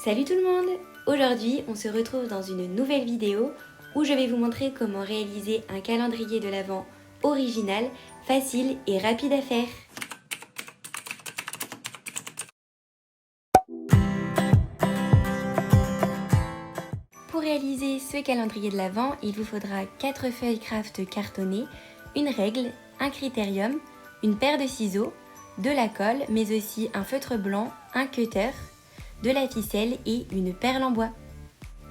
Salut tout le monde! Aujourd'hui, on se retrouve dans une nouvelle vidéo où je vais vous montrer comment réaliser un calendrier de l'Avent original, facile et rapide à faire. Pour réaliser ce calendrier de l'Avent, il vous faudra 4 feuilles craft cartonnées, une règle, un critérium, une paire de ciseaux, de la colle, mais aussi un feutre blanc, un cutter, de la ficelle et une perle en bois.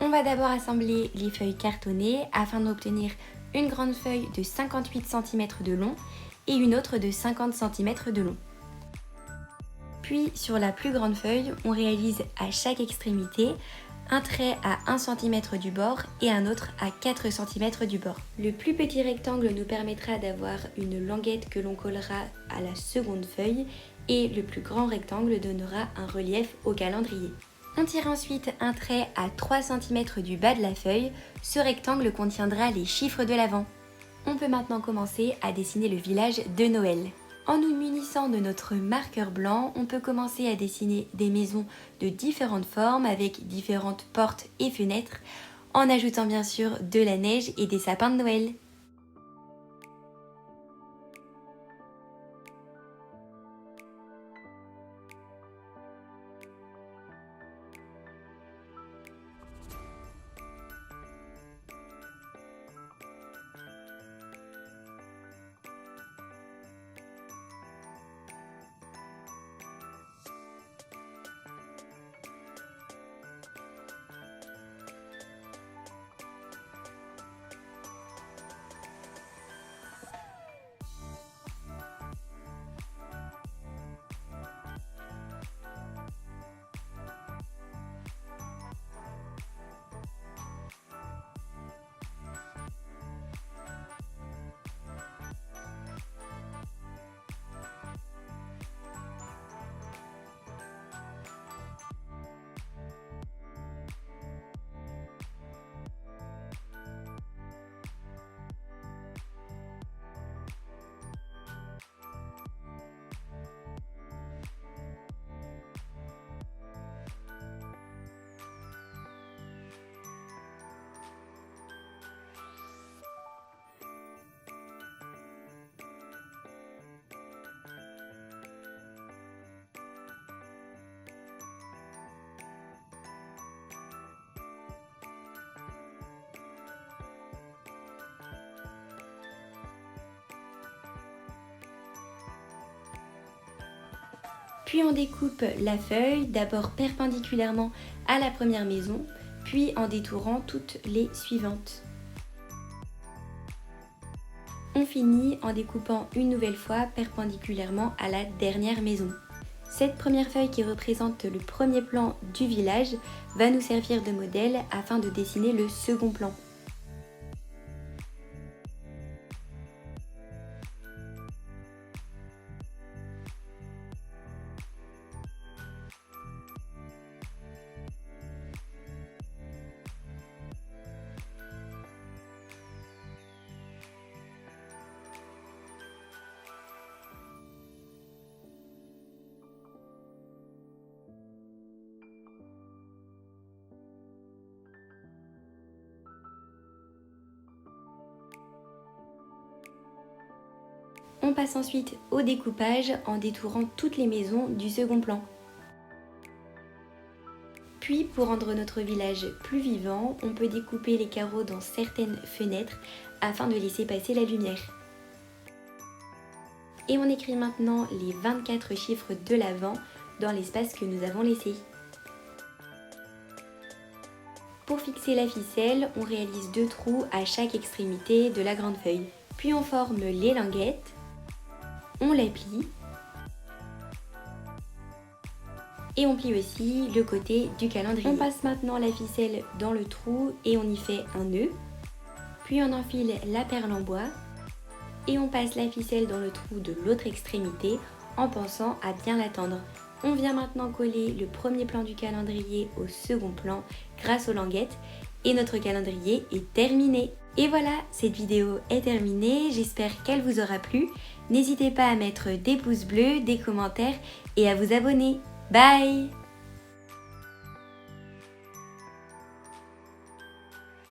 On va d'abord assembler les feuilles cartonnées afin d'obtenir une grande feuille de 58 cm de long et une autre de 50 cm de long. Puis sur la plus grande feuille, on réalise à chaque extrémité un trait à 1 cm du bord et un autre à 4 cm du bord. Le plus petit rectangle nous permettra d'avoir une languette que l'on collera à la seconde feuille et le plus grand rectangle donnera un relief au calendrier. On tire ensuite un trait à 3 cm du bas de la feuille, ce rectangle contiendra les chiffres de l'Avent. On peut maintenant commencer à dessiner le village de Noël. En nous munissant de notre marqueur blanc, on peut commencer à dessiner des maisons de différentes formes avec différentes portes et fenêtres, en ajoutant bien sûr de la neige et des sapins de Noël. Puis on découpe la feuille, d'abord perpendiculairement à la première maison, puis en détourant toutes les suivantes. On finit en découpant une nouvelle fois perpendiculairement à la dernière maison. Cette première feuille qui représente le premier plan du village va nous servir de modèle afin de dessiner le second plan. On passe ensuite au découpage en détourant toutes les maisons du second plan. Puis pour rendre notre village plus vivant, on peut découper les carreaux dans certaines fenêtres afin de laisser passer la lumière. Et on écrit maintenant les 24 chiffres de l'Avent dans l'espace que nous avons laissé. Pour fixer la ficelle, on réalise 2 trous à chaque extrémité de la grande feuille. Puis on forme les languettes. On les plie et on plie aussi le côté du calendrier. On passe maintenant la ficelle dans le trou et on y fait un nœud. Puis on enfile la perle en bois et on passe la ficelle dans le trou de l'autre extrémité en pensant à bien la tendre. On vient maintenant coller le premier plan du calendrier au second plan grâce aux languettes et notre calendrier est terminé. Et voilà, cette vidéo est terminée, j'espère qu'elle vous aura plu. N'hésitez pas à mettre des pouces bleus, des commentaires et à vous abonner. Bye!